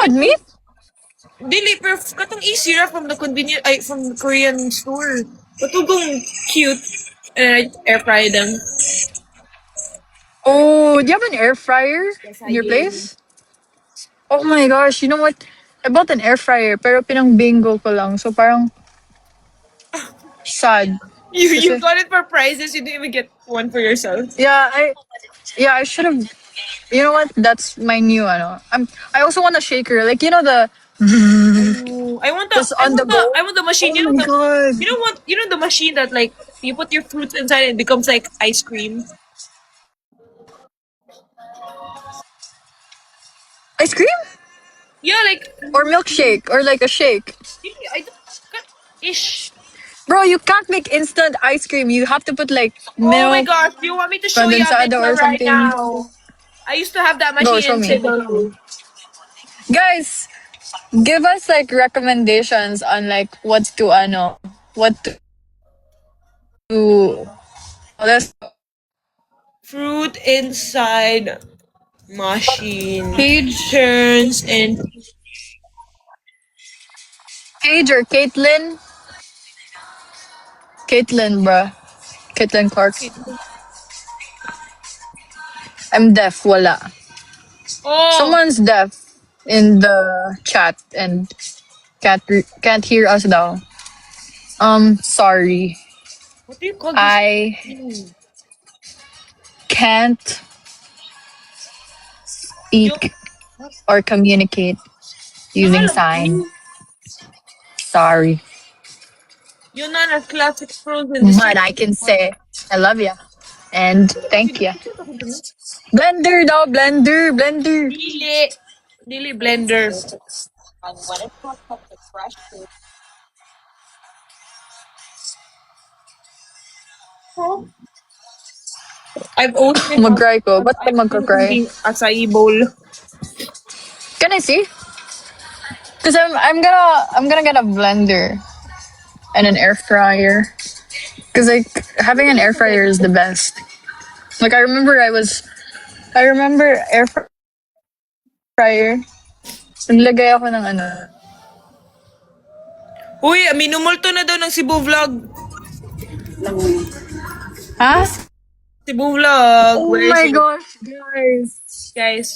had meat? Dili, pero katong easy ra from the convenient, from the Korean store. Patugong cute. And I air fry them. Oh, do you have an air fryer Yes, in I your do. place? Oh my gosh, you know what? I bought an air fryer pero pinang bingo ko lang. So parang sad. You Kasi, got it for prizes, you didn't even get one for yourself. I should have. You know what? That's my new ano. I also want a shaker. Like you know the Ooh, just on the go. I want the machine. Oh my god. You know the machine that like you put your fruits inside and it becomes like ice cream. Ice cream? Yeah, like Or milkshake or like a shake. really, I don't ish. Bro, you can't make instant ice cream. You have to put like Oh my milk, gosh, do you want me to show you a condensado video or right something. now? I used to have that Go, machine show in me. Cebu. Guys, give us like recommendations on like what to let's Fruit inside machine Paige turns in. Paige or Caitlin. Caitlin, bruh. Caitlin Clark. I'm deaf, wala. Oh, Someone's deaf in the chat and can't hear us though. Sorry. what do you call this? I can't Yo, speak or communicate using nangalam sign. ko. Sorry. Yun na na classic frozen. This But I can say I love ya and thank ya. is Blender daw, blender. Dili. Dili blender. Oh. I've always been Mag-cry ko. Ba't ka magka-cry? eating acai bowl. Can I see? Cause I'm gonna get a blender and an air fryer. Cause like having an air fryer is the best. Like I remember air fryer. Naglagay ako ng ano. Uy, minumulto na daw ng Cebu Vlog. Ha? Cebu Vlog. Oh Where is my she? gosh, guys. Guys,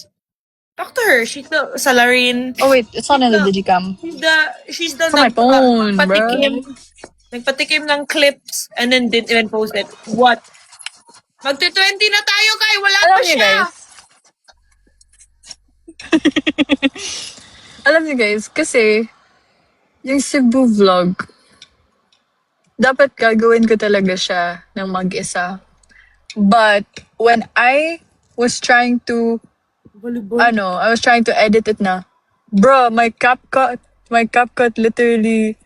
talk to her. She's the salarin. Oh wait, it's not in the digicam. She's the It's on my phone, bro. nagpatikim ng clips and then didn't even post it. What? Magti-20 na tayo, Kai. Wala Alam pa niyo siya. guys. Alam niyo guys, kasi yung Cebu vlog, dapat gagawin ko talaga siya ng mag-isa. But when I was trying to I was trying to edit it na. Bro, my CapCut literally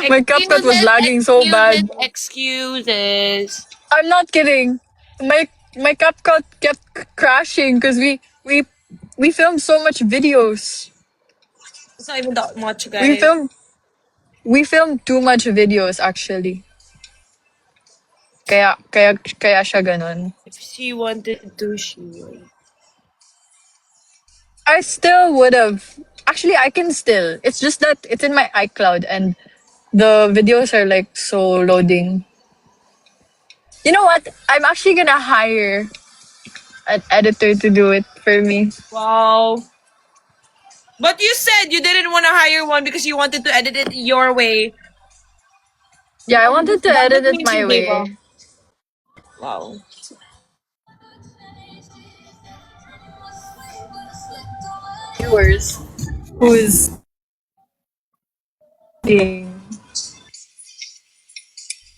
my CapCut was lagging so bad. Excuses. I'm not kidding. My CapCut kept crashing because we filmed so much videos. It's not even that much, We guys. filmed too much videos actually. Kaya siya ganun. If she wanted to, she would. I still would have. Actually, I can still. It's just that it's in my iCloud and the videos are like so loading. You know what? I'm actually gonna hire an editor to do it for me. Wow. But you said you didn't want to hire one because you wanted to edit it your way. Yeah, I wanted to edit it my Amazing, way. diba? Wow. Viewers who's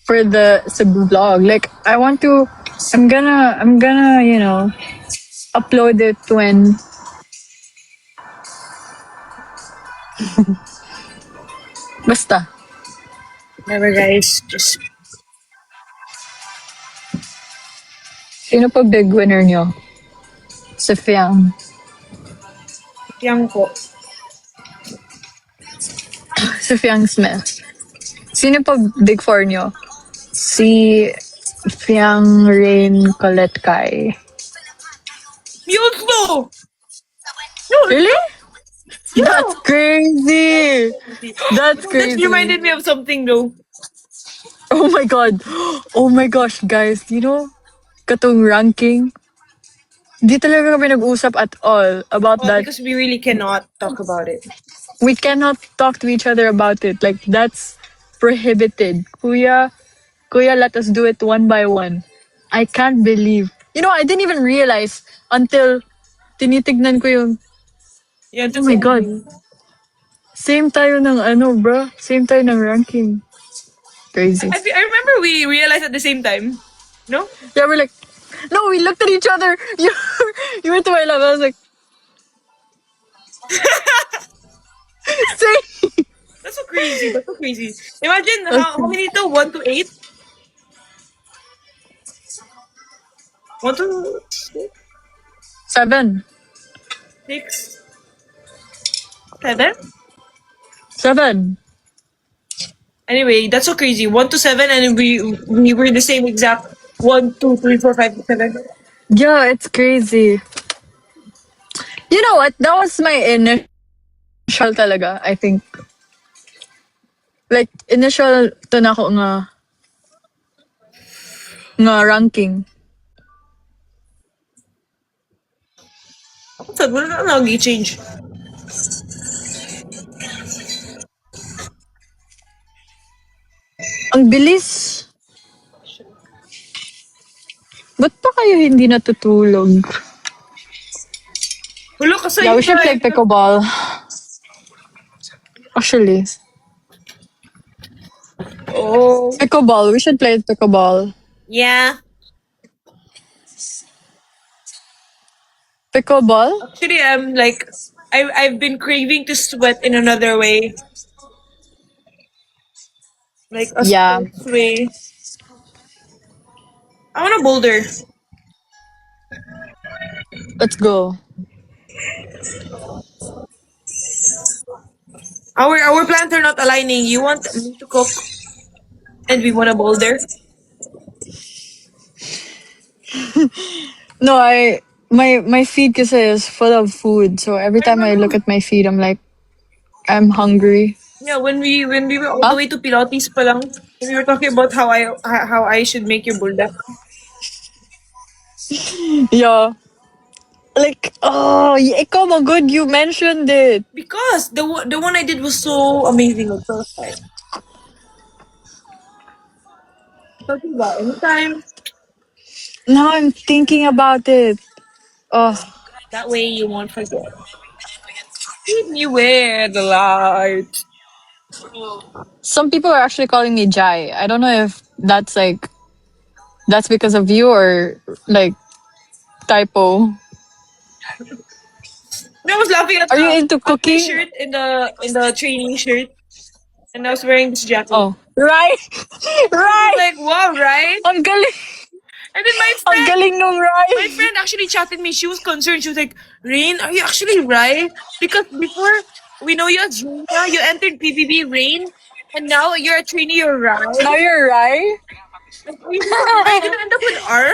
for the Cebu vlog. Like I'm gonna, upload it when basta. Never, guys. Just Sino pa big winner nyo? Si Fiang. yang po. Si Fiang Smith. Sino pa big four nyo? Si Fiang, Rain, Colette, Kai. Mute mo! No, Really? That's Yeah. crazy. That's That crazy. reminded me of something though. Oh my god. Oh my gosh, guys. You know, katong ranking, di talaga kami nag-usap at all about Oh, that. because we really cannot talk about it. We cannot talk to each other about it. Like, that's prohibited. Kuya, let us do it one by one. I can't believe. You know, I didn't even realize until tinitignan ko yung, Yeah, oh that's my god, ending. same tayo ng ano, bro. Same tayo ng ranking. Crazy. I remember we realized at the same time. No? Yeah, we're like, no, we looked at each other. You went to my left. I was like, same. That's so crazy. That's so crazy. Imagine how Okay. many to 1 to 8? 7. 1 to 6, 7. 7. Anyway, that's so crazy. 1 to 7, and we were the same exact 1, 2, 3, 4, 5, 6, 7. Yeah, it's crazy. You know what? That was my initial talaga, I think. Like, initial to na ako nga ranking. Ako sad, wala na lagi change. Ang bilis. Ba't pa kayo hindi natutulog? Wala kasi Yeah, we should play pickleball. Actually, Oh. pickleball. We should play pickleball. Yeah. Pickleball? Actually, I'm like, I've been craving to sweat in another way. Like a Yeah. sports way. I want a boulder. Let's go. Our plans are not aligning. You want me to cook, and we want a boulder. No, my feed kasi is full of food. So every I time I look remember. at my feed, I'm like, I'm hungry. Yeah, when we were all the Huh? way to Pilates pa lang, we were talking about how I should make your boulder. Yeah. Like, oh, ikaw mo good. You mentioned it. Because the one I did was so amazing. Like, so like, talking about anytime. Now I'm thinking about it. Oh, That way you won't forget. Keep me where the light. some people are actually calling me Jai. I don't know if that's because of you or like typo. And I was laughing Are you into at my cooking? shirt in the training shirt, and I was wearing this jacket. Oh, right, I was right. like, wow, right? Ang galing, And then my ang friend, galing nung my right. friend actually chatted me. She was concerned. She was like, Rain, are you actually right? Because before we know you as Rina, you entered PBB Rain, and now you're a trainee, you're right. Now you're right. Like, are you gonna end up with R?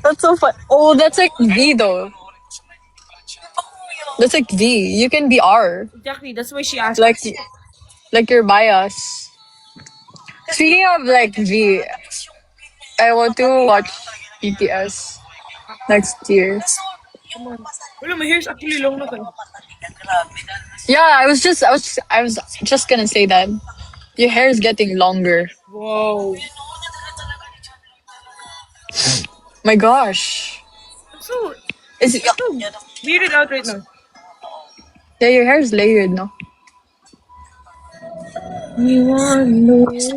That's so fun. Oh, that's like V though. That's like V. You can be R. Exactly. That's why she asked. Like like your bias. Speaking of like V, I want to watch BTS next year. Come on. Wala, my hair's actually long na kayo. Yeah, I was just gonna say that. Your hair is getting longer. Wow. My gosh. I'm so, Is it, I'm so weirded out right now. yeah, your hair is layered, no? You want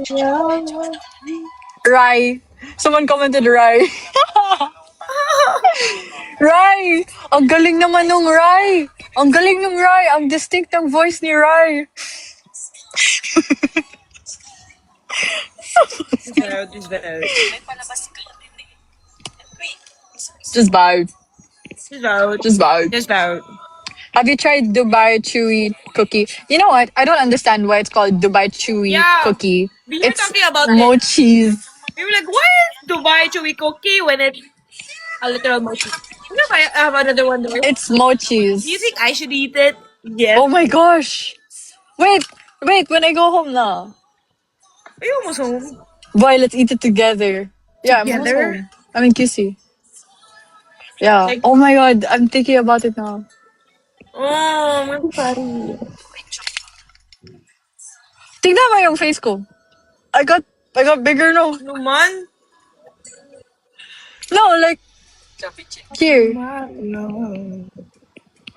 to Rai. Someone commented Rai. Rai! Ang galing naman nung Rai! Ang galing nung Rai! Ang distinct ng voice ni Rai! This out, this out. Just vibe. This out. Just vibe. This out. Have you tried Dubai Chewy cookie? You know what? I don't understand why it's called Dubai Chewy Yeah. cookie. We were It's talking about it. mochis. We were like, why is Dubai chewy cookie when it's A literal mochi. You know, I have another one there. It's Do you mochis. think I should eat it? Yes. Oh my gosh. Wait, wait, when I go home now. Are you almost home? Boy, let's eat it together. Yeah, I'm almost Together? home. I'm in QC. Yeah. Like, Oh my god, I'm thinking about it now. oh, I'm sorry. Tignan mo yung face ko. I got I got bigger no. No man. No, like here. My love.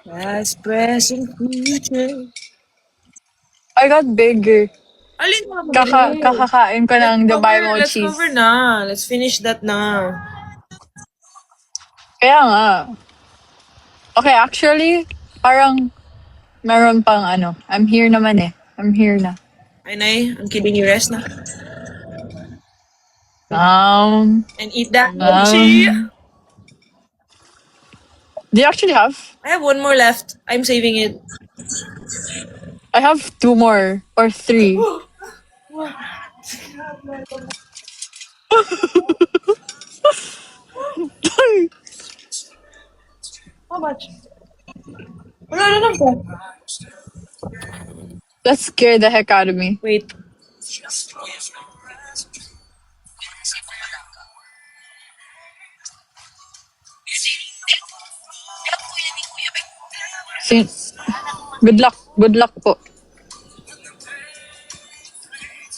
Past, present, future. I got bigger. Alin mo mabilis? Kakakain ko ng Dubai Let's mochis. cover na. Let's finish that na. Kaya nga. Okay, actually, parang meron pang ano. I'm here naman eh. I'm here na. Ay, Nay, I'm kidding you. Rest na. And And eat that mochi. do you actually have? I have one more left. I'm saving it. I have 2 more or 3. How much? Wala na lang po. That scared the heck out of me. Wait. Sin- Good luck. Good luck po.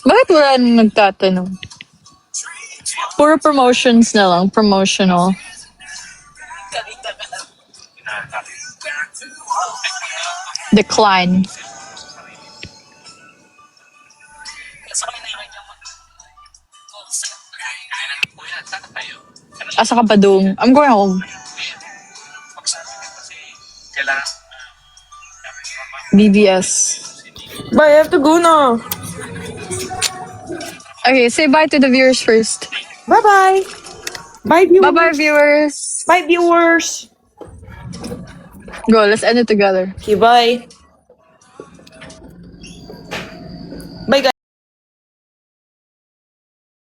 Bakit wala nang nagtatanong? Puro promotions na lang. Promotional. Decline. Asa ka pa doon? I'm going home. BBS. Bye, I have to go now. Okay, say bye to the viewers first. Bye-bye. Bye, viewers. Bye-bye, viewers. Bye, viewers. Go, let's end it together. Okay, bye.